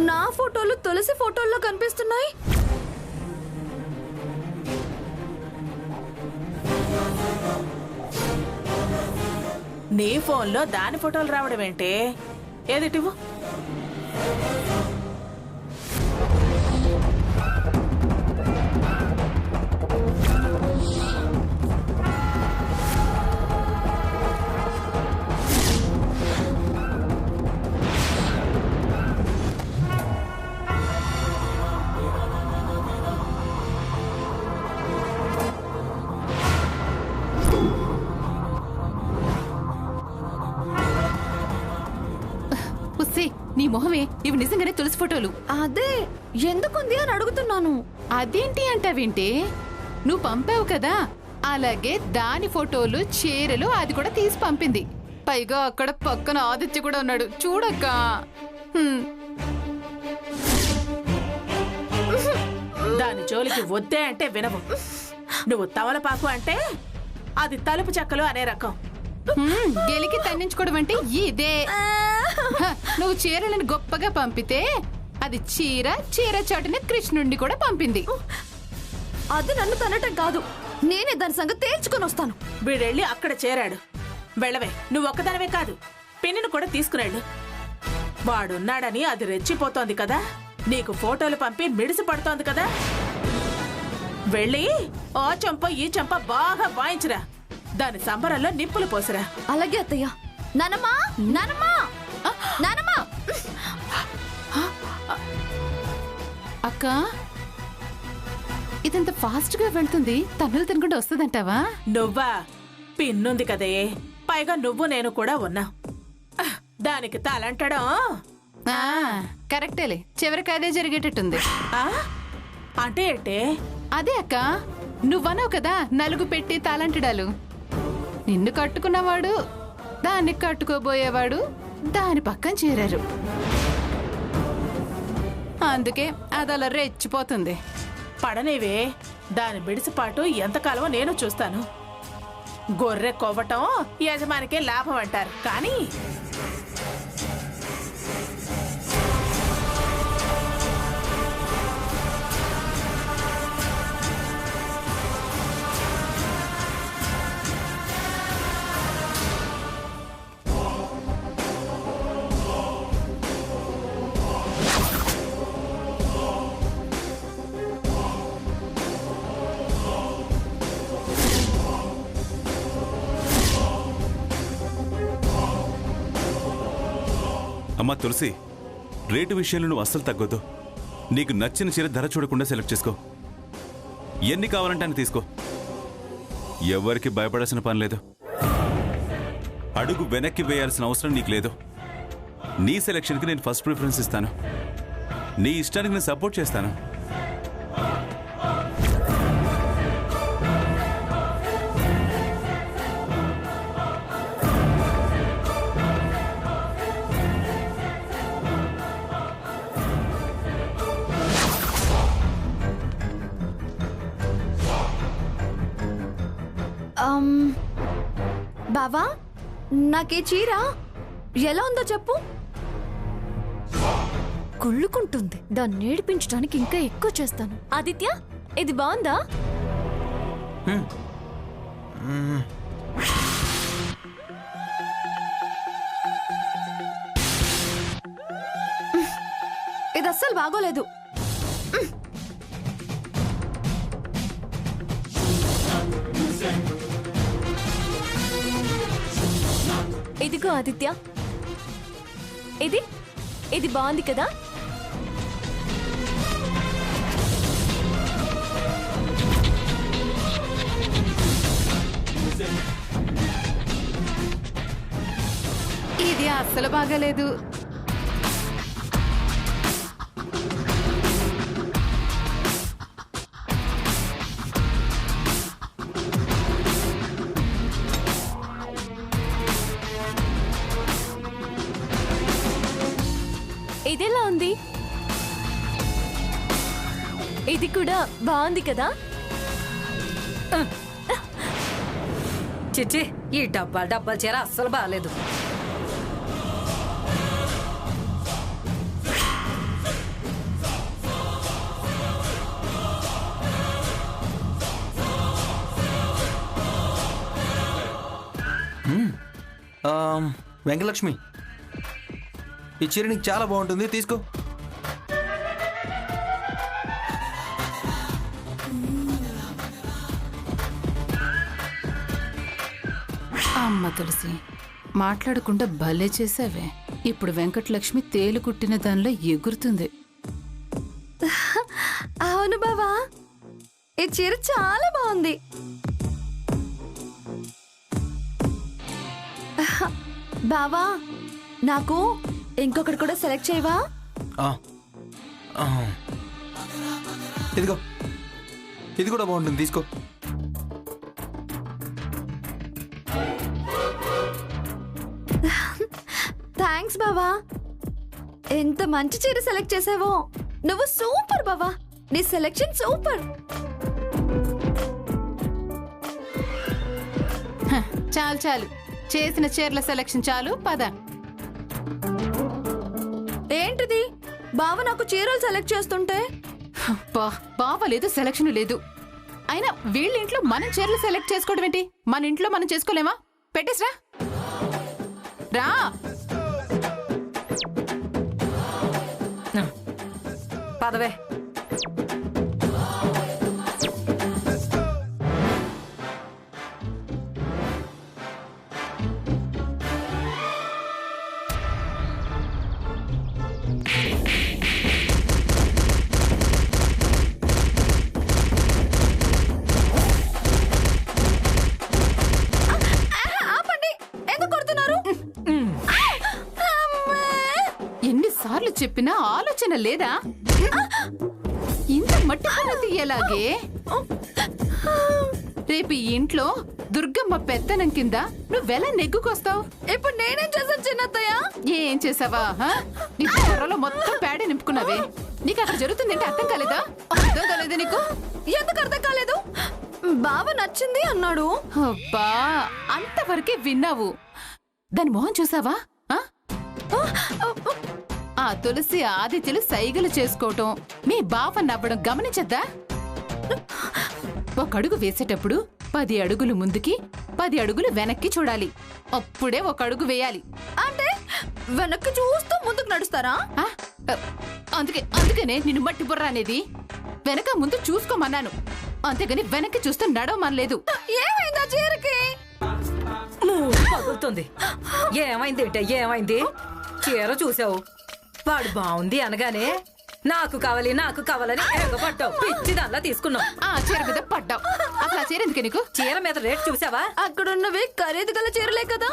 నా ఫోటోలు తులసి ఫోటోల్లో కనిపిస్తున్నాయి. నీ ఫోన్లో దాని ఫోటోలు రావడం ఏంటి? ఏదిటివు? నీ మొహమే, ఇవి నిజంగానే తులసి ఫోటోలు. అదే ఎందుకుంది అని అడుగుతున్నాను. అదేంటి అంటావేంటి? నువ్వు పంపావు కదా, అలాగే దాని ఫోటోలు, చీరలు అది కూడా తీసి పంపింది. పైగా అక్కడ పక్కన ఆదిత్య కూడా ఉన్నాడు చూడక్క. దాని జోలికి వద్దే అంటే వినవు. నువ్వు తవలపాకు అంటే అది తలుపు చెక్కలు అనే రకం. గెలికి తన్నించుకోవడం అంటే ఇదే. నువ్వు చీరలను గొప్పగా పంపితే అది చీర చాటున కృష్ణుడిని కూడా పంపింది. అది నన్ను తనటం కాదు, నేనే దాని సంగతి తేల్చుకొని వస్తాను. వీడెళ్ళి అక్కడ చేరాడు. వెళ్ళవే, నువ్వు ఒక్కదానివే కాదు, పిన్నిని కూడా తీసుకునేళ్ళు. వాడున్నాడని అది రెచ్చిపోతోంది కదా, నీకు ఫోటోలు పంపి మిడిసి పడుతోంది కదా. వెళ్ళి ఆ చెంప ఈ చెంప బాగా వాయించురా, దాని సంబరంలో నిప్పులు పోసిరా. అలాగే అత్తయ్య. నానమ్మా, నానమ్మా, నానమ్మా. అక్క, ఇదంత ఫాస్ట్ గా వెళ్తుంది, తన్నులు తినకుండా వస్తుందంటావా? నువ్వా? పిన్నుంది కదే, పైగా నువ్వు నేను కూడా ఉన్నా. దానికి తలంటడం కరెక్టేలే, చివరికి అదే జరిగేటట్టుంది. అంటే ఏంటే? అదే అక్క, నువ్వన్నావు కదా నలుగు పెట్టి తాళంటడాలు. నిన్ను కట్టుకున్నవాడు, దాన్ని కట్టుకోబోయేవాడు దాని పక్కన చేరారు. అందుకే అది అలా రెచ్చిపోతుంది. పడనేవే, దాని బిడిసిపాటు ఎంతకాలమో నేను చూస్తాను. గొర్రె కొవ్వటం యజమానికే లాభం అంటారు కానీ అమ్మా తులసి, రేటు విషయంలో నువ్వు అస్సలు తగ్గొద్దు. నీకు నచ్చిన చీర ధర చూడకుండా సెలెక్ట్ చేసుకో. ఎన్ని కావాలంటే అని తీసుకో. ఎవరికి భయపడాల్సిన పని లేదు. అడుగు వెనక్కి వేయాల్సిన అవసరం నీకు లేదు. నీ సెలెక్షన్కి నేను ఫస్ట్ ప్రిఫరెన్స్ ఇస్తాను. నీ ఇష్టానికి నేను సపోర్ట్ చేస్తాను. బావా, నాకే చీర ఎలా ఉందో చెప్పు. కుళ్ళుకుంటుంది, దాన్ని ఏడిపించడానికి ఇంకా ఎక్కువ చేస్తాను. ఆదిత్య, ఇది బాగుందా? ఇది అస్సలు బాగోలేదు. ఇదిగో ఆదిత్య, ఇది బాగుంది కదా. ఇది అస్సలు బాగాలేదు. ఇదెలా ఉంది? ఇది కూడా బాగుంది కదా. చిచ్చి, ఈ డబ్బాల చీర అస్సలు బాగాలేదు. వెంకటలక్ష్మి, ఈ చీర నీకు చాలా బాగుంటుంది, తీసుకో. అమ్మ తులసి, మాట్లాడకుండా భలే చేసావే. ఇప్పుడు వెంకటలక్ష్మి తేలు కుట్టిన దానిలో ఎగురుతుంది. అవును బావా, ఈ చీర చాలా బాగుంది. బావా, నాకు ఇంకొకటి కూడా సెలెక్ట్ చేయవా? ఇదిగో, ఇది కూడా బాగుంటుంది, తీసుకో. థ్యాంక్స్ బావా, ఎంత మంచి చీర సెలెక్ట్ చేసావో. నువ్వు సూపర్ బావా, నీ సెలెక్షన్ సూపర్. చాలు చాలు, చేసిన చీరల సెలక్షన్ చాలు, పద. ఏంటిది బావ నాకు చీరలు సెలెక్ట్ చేస్తుంటే? బావ లేదు, సెలక్షన్ లేదు. అయినా వీళ్ళ ఇంట్లో మనం చీరలు సెలెక్ట్ చేసుకోవడం ఏంటి? మన ఇంట్లో మనం చేసుకోలేమా? పెట్టేసిరా, రా. పదవే. ఎన్నిసార్లు చెప్పినా ఆలోచన లేదా? ఇంత మట్టి పనులు తీయలాగే. రేపు ఈ ఇంట్లో దుర్గమ్మ పెత్తనం కింద నువ్వెలా నెగ్గుకొస్తావు? ఇప్పుడు నేనేం చేశాను చిన్నత్తయ్య? ఏం చేసావా? నీ బుర్రలో మొత్తం పేడ నింపుకున్నావే. నీకు అక్కడ జరుగుతుందంటే అర్థం కాలేదా? అర్థం కాలేదా నీకు? ఎందుకు అర్థం కాలేదు? బావ నచ్చింది అన్నాడు. అబ్బా, అంతవరకే విన్నావు. దాని మొహం చూసావా? ఆ తులసి ఆదిత్యులు సైగలు చేసుకోవటం, మీ బావ నవ్వడం గమనించద్దా? ఒక అడుగు వేసేటప్పుడు 10 అడుగులు ముందుకి 10 అడుగులు వెనక్కి చూడాలి. అప్పుడే ఒక అడుగు వేయాలి. అంటే వెనక్కి చూస్తూ ముందుకు నడుస్తారా? అందుకనే నిన్ను మట్టి బుర్ర అనేది. వెనక ముందు చూసుకోమన్నాను, అంతేగాని వెనక్కి చూస్తూ నడవమనలేదు. ఏమైందా చీరకి? పగులుతుంది. ఏమైంది ఏంటే? ఏమైంది? చీర చూసావు, వాడు బాగుంది అనగానే నాకు కావాలని ఎగబడ్డావు. పిచ్చి దానిలా తీసుకున్నావు. ఆ చీర మీద పడ్డావు. అసలు ఆ చీర ఎందుకు నీకు? చీర మీద రేట్ చూసావా? అక్కడున్నవి ఖరీదు గల చీరలే కదా.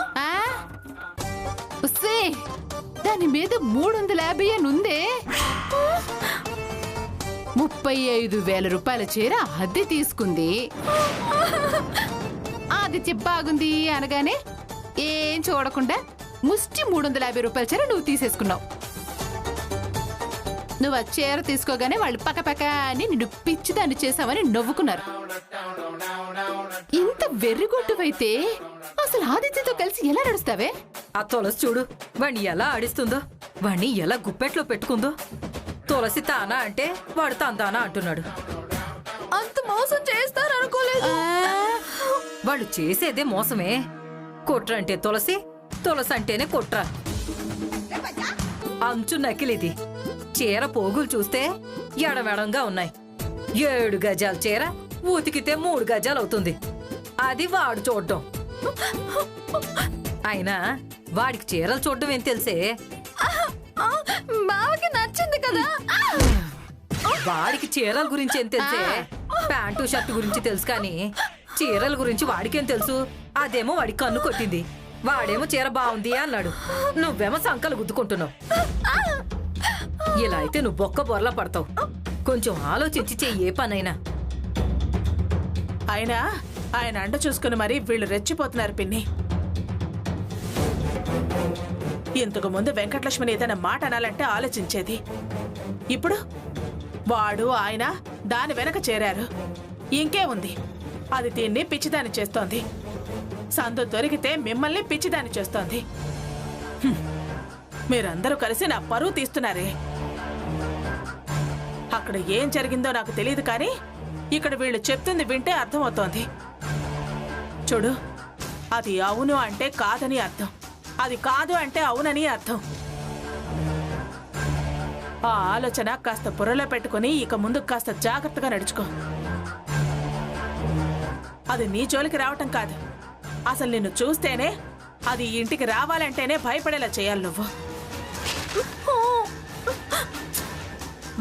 దాని మీద 350 అని ఉందే. 35,000 రూపాయల చీర అద్దె తీసుకుంది. ఆదిత్య బాగుంది అనగానే ఏం చూడకుండా ముష్టి 350 రూపాయల చీర నువ్వు తీసేసుకున్నావు. నువ్వు ఆ చీర తీసుకోగానే వాళ్ళు పక్క అని నిన్ను పిచ్చిదాన్ని చేసావని నవ్వుకున్నారు. ఇంత వెర్రిగొట్టువైతే అసలు ఆదిత్యతో కలిసి ఎలా నడుస్తావే? ఆ తులసి చూడు, వాణ్ణి ఎలా ఆడిస్తుందో, వాణ్ణి ఎలా గుప్పెట్లో పెట్టుకుందో. తులసి తానా అంటే వాడు తందానా అంటున్నాడు. అంత మోసం చేస్తారనుకోలేదు. వాళ్ళు చేసేదే మోసమే. కుట్ర అంటే తులసి, తులసి అంటేనే కుట్ర. అంచు నకిలిది. చీర పోగులు చూస్తే ఎడమెడంగా ఉన్నాయి. 7 గజాల చీర ఉతికితే 3 గజాలు అవుతుంది. అది వాడు చూడ్డం. అయినా వాడికి చీరలు చూడడం ఏం తెలిసే? బావకి నచ్చింది కదా. వాడికి చీరల గురించి ఏం తెలిసే? ప్యాంటు షర్ట్ గురించి తెలుసు కానీ చీరల గురించి వాడికేం తెలుసు? అదేమో వాడి కన్ను కొట్టింది. వాడేమో చీర బాగుంది అన్నాడు, నువ్వేమో సంకలు గుద్దుకుంటున్నావు. ఇలా అయితే నువ్వు బొక్క బొర్లా పడతావు. కొంచెం ఆలోచించి చెయ్యి ఏ పనైనా. అయినా ఆయన అండ చూసుకుని మరి వీళ్ళు రెచ్చిపోతున్నారు పిన్ని. ఇంతకు ముందు వెంకటలక్ష్మిని ఏదైనా మాట అనాలంటే ఆలోచించేది. ఇప్పుడు వాడు ఆయన దాని వెనక చేరారు. ఇంకే ఉంది, అది దీన్ని పిచ్చిదాన్ని చేస్తోంది. సందు దొరికితే మిమ్మల్ని పిచ్చిదాన్ని చేస్తోంది. మీరందరూ కలిసి నా పరువు తీస్తున్నారే. అక్కడ ఏం జరిగిందో నాకు తెలియదు కానీ ఇక్కడ వీళ్ళు చెప్తుంది వింటే అర్థమవుతోంది. చూడు, అది అవును అంటే కాదని అర్థం. అది కాదు అంటే అవునని అర్థం. ఆ ఆలోచన కాస్త బుర్రలో పెట్టుకుని ఇక ముందు కాస్త జాగ్రత్తగా నడుచుకో. అది నీ జోలికి రావటం కాదు, అసలు నిన్ను చూస్తేనే అది ఇంటికి రావాలంటేనే భయపడేలా చేయాలి నువ్వు.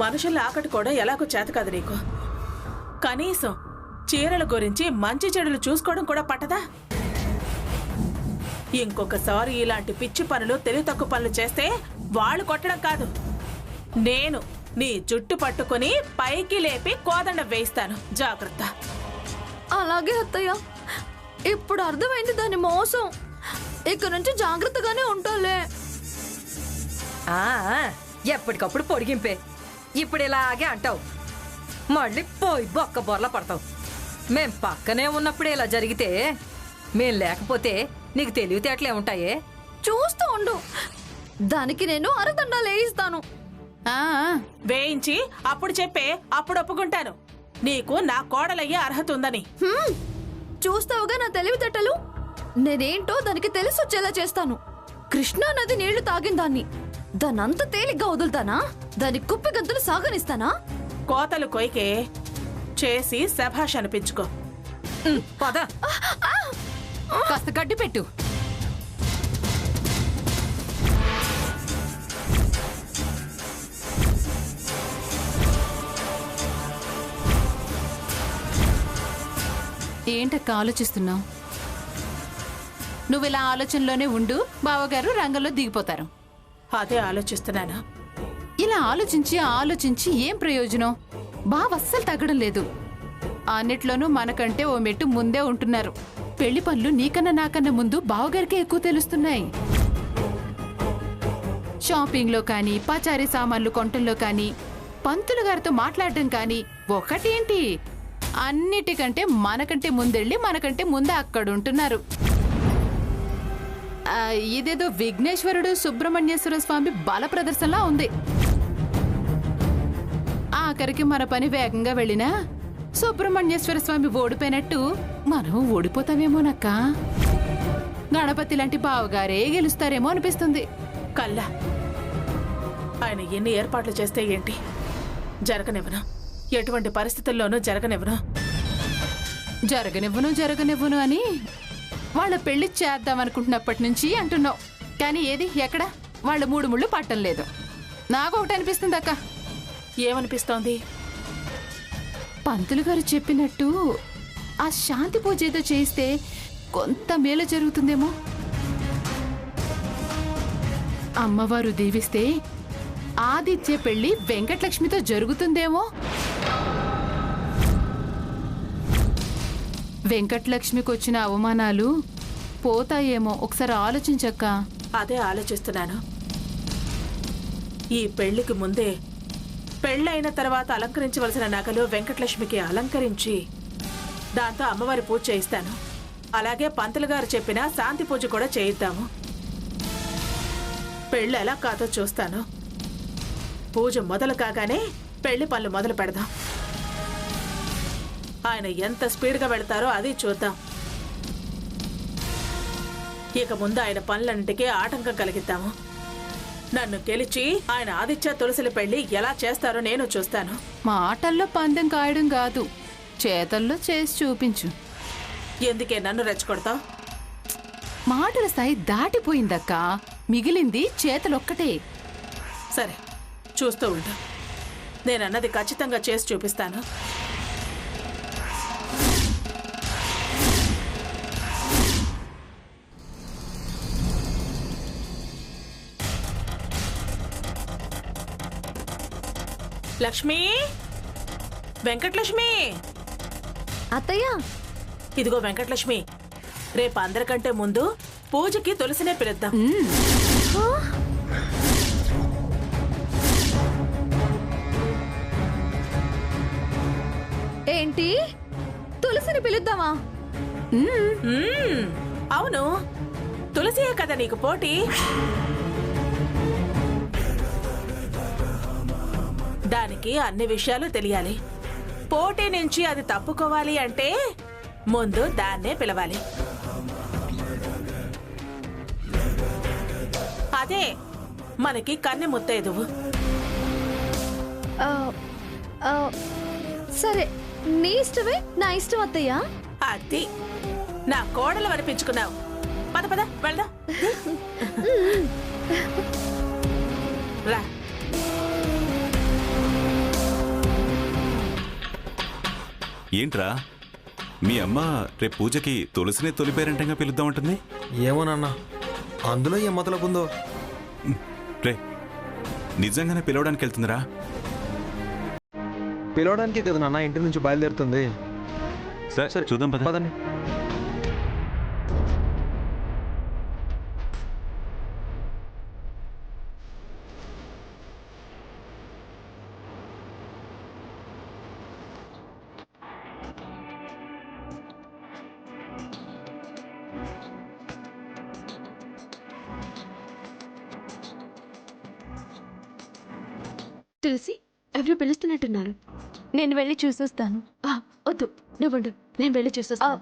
మనుషుల్ని ఆకట్టుకోవడం ఎలాగో చేత కాదు నీకు. కనీసం చీరల గురించి మంచి చెడులు చూసుకోవడం కూడా పట్టదా? ఇంకొకసారి ఇలాంటి పిచ్చి పనులు, తెలివి తక్కువ పనులు చేస్తే వాళ్ళు కొట్టడం కాదు, నేను నీ జుట్టు పట్టుకుని పైకి లేపి కోదండ వేయిస్తాను. జాగ్రత్త. అలాగే అత్తయ్య, ఇప్పుడు అర్థమైంది దాని మోసం. ఇక నుంచి జాగ్రత్తగానే ఉంటాలే. ఆ, ఎప్పటికప్పుడు పొడిగింపే. ఇప్పుడు ఇలాగే అంటావు, మళ్ళీ పోయి బొక్క బొర్ల పడతావు. మేం పక్కనే ఉన్నప్పుడే ఇలా జరిగితే మేం లేకపోతే నీకు తెలివితేటలే ఉంటాయే. చూస్తూ ఉండు, దానికి నేను అరదండాలు వేయిస్తాను. ఆ, వేయించి అప్పుడు చెప్పే, అప్పుడు ఒప్పుకుంటాను నీకు నా కోడలయ్యే అర్హత ఉందని. చూస్తావుగా నా తెలివితేటలు. నేనేంటో దానికి తెలిసి వచ్చేలా చేస్తాను. కృష్ణా నది నీళ్లు తాగిందాన్ని దానంత తేలిగ్గా వదులుతానా? దాని కుప్పి గంతులు సాగనిస్తానా? కోతలు కొయ్కే చేసి శభాష్ అనిపించుకో. పద. కాస్త గడ్డి పెట్టు. ఏంటక్క ఆలోచిస్తున్నావు? నువ్వు ఇలా ఆలోచనలోనే ఉండు, బావగారు రంగంలో దిగిపోతారు. అదే ఆలోచిస్తున్నాను. ఇలా ఆలోచించి ఆలోచించి ఏం ప్రయోజనం? బావ అస్సలు తగ్గడం లేదు. అన్నిట్లోనూ మనకంటే ఓ మెట్టు ముందే ఉంటున్నారు. పెళ్లి పనులు నీకన్నా నాకన్నా ముందు బావగారికే ఎక్కువ తెలుస్తున్నాయి. షాపింగ్లో కానీ, పచారీ సామాన్లు కొనటంలో కానీ, పంతులు గారితో మాట్లాడడం కానీ, ఒకటేంటి అన్నిటికంటే మనకంటే ముందెళ్ళి మనకంటే ముందే అక్కడుంటున్నారు. ఇదేదో విఘ్నేశ్వరుడు సుబ్రహ్మణ్యేశ్వర స్వామి బల ప్రదర్శనలా ఉంది. ఆఖరికి మన పని వేగంగా వెళ్ళినా సుబ్రహ్మణ్యేశ్వర స్వామి ఓడిపోయినట్టు మనం ఓడిపోతామేమోనక్క. గణపతి లాంటి బావగారే గెలుస్తారేమో అనిపిస్తుంది. కల్లా ఆయన ఎన్ని ఏర్పాట్లు చేస్తే ఏంటి, జరగనివ్వను. ఎటువంటి పరిస్థితుల్లోనూ జరగనివ్వను. జరగనివ్వను అని వాళ్ళ పెళ్లి చేద్దామనుకుంటున్నప్పటి నుంచి అంటున్నావు. కానీ ఏది ఎక్కడ వాళ్ళ మూడు ముళ్ళు పట్టం లేదు. నాకు ఒకటి అనిపిస్తుంది అక్క. ఏమనిపిస్తోంది? పంతులు గారు చెప్పినట్టు ఆ శాంతి పూజ ఏదో చేస్తే కొంత మేలు జరుగుతుందేమో. అమ్మవారు దీవిస్తే ఆదిత్య పెళ్లి వెంకటలక్ష్మితో జరుగుతుందేమో. వెంకటలక్ష్మికి వచ్చిన అవమానాలు పోతాయేమో. ఒకసారి ఆలోచించక్క. అదే ఆలోచిస్తున్నాను. ఈ పెళ్లికి ముందే పెళ్ళైన తర్వాత అలంకరించవలసిన నగలు వెంకటలక్ష్మికి అలంకరించి దాంతో అమ్మవారి పూజ చేయిస్తాను. అలాగే పంతులు గారు చెప్పిన శాంతి పూజ కూడా చేయిద్దాము. పెళ్ళి ఎలా కాదో చూస్తాను. పూజ మొదలు కాగానే పెళ్లి పనులు మొదలు పెడదాం. ఆయన ఎంత స్పీడ్గా వెళ్తారో అది చూద్దాం. ఇక ముందు ఆయన పనులన్నిటికీ ఆటంకం కలిగిద్దాము. నన్ను గెలిచి ఆయన ఆదిత్య తులసిల పెళ్లి ఎలా చేస్తారో నేను చూస్తాను. మాటల్లో పందెం కాయడం కాదు, చేతల్లో చేసి చూపించు. ఎందుకే నన్ను రెచ్చగొడతావు? మాటల స్థాయి దాటిపోయిందక్క. మిగిలింది చేతలొక్కటే. సరే, చూస్తూ ఉంటా. నేనన్నది ఖచ్చితంగా చేసి చూపిస్తాను. లక్ష్మి, వెంకటలక్ష్మి. అత్తయ్య, ఇదిగో వెంకటలక్ష్మి, రేపు అందరికంటే ముందు పూజకి తులసినే పిలుద్దాం. ఏంటి, తులసిని పిలుద్దామా? అవును, తులసియే కదా నీకు పోటీ. దానికి అన్ని విషయాలు తెలియాలి. పోటీ నుంచి అది తప్పుకోవాలి అంటే ముందు దాన్నే పిలవాలి. అదే మనకి కన్నె ముత్తైదువు. ఆ, ఆ, సరే నీ ఇష్టమే నా ఇష్టం అత్తయ్య. అది నా కోడలు అనిపించుకున్నావు. పద పద వెళ్దాం. రా. ఏంట్రా మీ అమ్మ రేపు పూజకి తులసిని తొలిపేరంటంగా పిలుద్దామంటుంది? ఏమోనన్నా, అందులో ఏం మొదలపు ఉందో. రే నిజంగానే పిలవడానికి వెళ్తుందిరా? పిలవడానికే కదా నాన్న ఇంటి నుంచి బయలుదేరుతుంది. సరే చూద్దాం పద. పదండి. తులసి ఎవరు పిలుస్తున్నట్టున్నారు. నేను వెళ్ళి చూసొస్తాను. వద్దు నువ్వుండు, నేను వెళ్ళి చూసొస్తాను.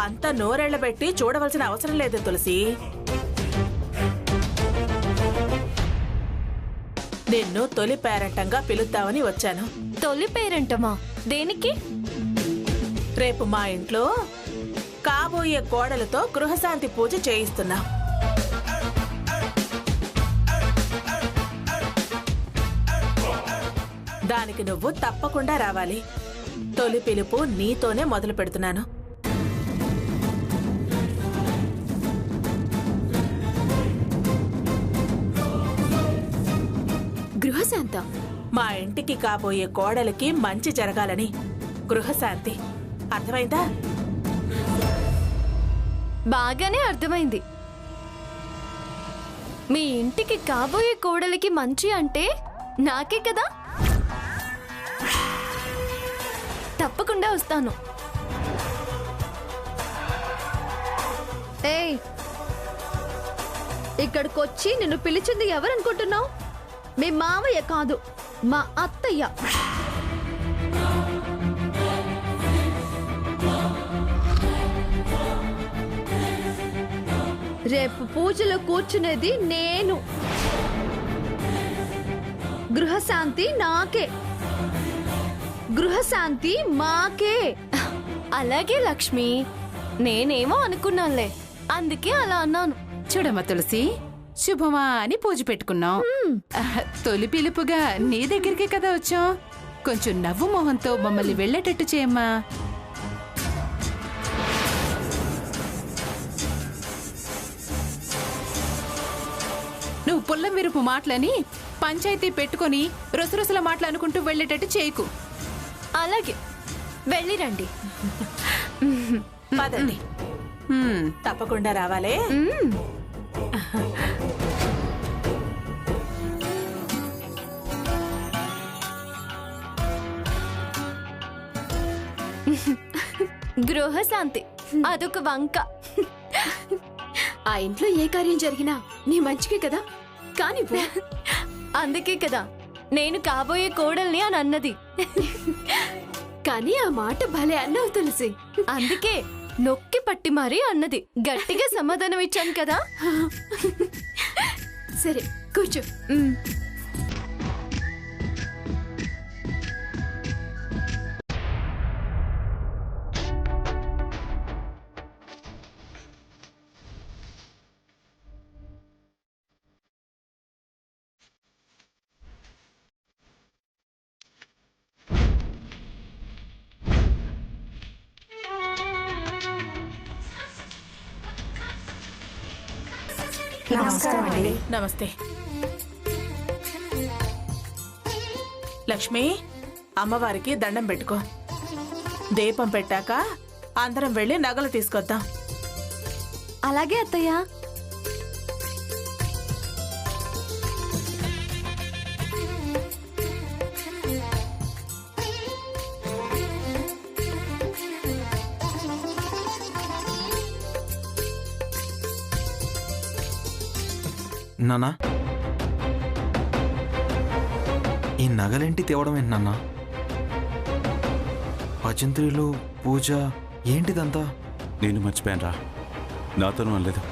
అంత నోరెళ్లబెట్టి చూడవలసిన అవసరం లేదు తులసి. నిన్ను తొలి పేరంటంగా పిలుద్దామని వచ్చాను. తొలి పేరంటమా? దేనికి? రేపు మా ఇంట్లో కాబోయే కోడలతో గృహశాంతి పూజ చేయిస్తున్నా. దానికి నువ్వు తప్పకుండా రావాలి. తొలి పిలుపు నీతోనే మొదలు పెడుతున్నాను. గృహశాంత మా ఇంటికి కాబోయే కోడలికి మంచి జరగాలని గృహశాంతి. అర్థమైందా? బాగానే అర్థమైంది. మీ ఇంటికి కాబోయే కోడలికి మంచి అంటే నాకే కదా. తప్పకుండా వస్తాను. ఏయ్, ఇక్కడికొచ్చి నిన్ను పిలిచింది ఎవరనుకుంటున్నావు? మీ మావయ్య కాదు, మా అత్తయ్య. రేపు పూజలో కూర్చునేది నేను. గృహశాంతి నాకే, గృహశాంతి మాకే. అలాగే లక్ష్మి, నేనేమో అనుకున్నానులే, అందుకే అలా అన్నాను. చూడమ్మా తులసి, శుభమా అని పూజ పెట్టుకున్నాం. తొలి పిలుపుగా నీ దగ్గరికే కదా వచ్చాం. కొంచెం నవ్వు మొహంతో మమ్మల్ని వెళ్ళేటట్టు చేయమ్మా. నువ్వు పుల్లం విరుపు మాటలని పంచాయతీ పెట్టుకొని రొసరొసల మాటలు అనుకుంటూ వెళ్ళేటట్టు చేయకు. అలాగే వెళ్ళిరండి. పదండి, తప్పకుండా రావాలే. గృహశాంతి అదొక వంక. ఆ ఇంట్లో ఏ కార్యం జరిగినా నీ మంచికే కదా. కానీ అందుకే కదా నేను కాబోయే కోడల్ని అని అన్నది. కానీ ఆ మాట భలే అన్నావు తులసి. అందుకే నొక్కి పట్టి మరీ అన్నది. గట్టిగా సమాధానం ఇచ్చాను కదా. సరే కూర్చో. నమస్తే లక్ష్మి. అమ్మవారికి దండం పెట్టుకో. దీపం పెట్టాక అందరం వెళ్ళి నగలు తీసుకొద్దాం. అలాగే అత్తయ్య. నాన్నా ఈ నగలేంటి తేవడం ఏంటి నాన్న? భజంత్రీలు పూజ ఏంటిదంతా? నేను మర్చిపోయాను రా, నాతోనూ అనలేదు.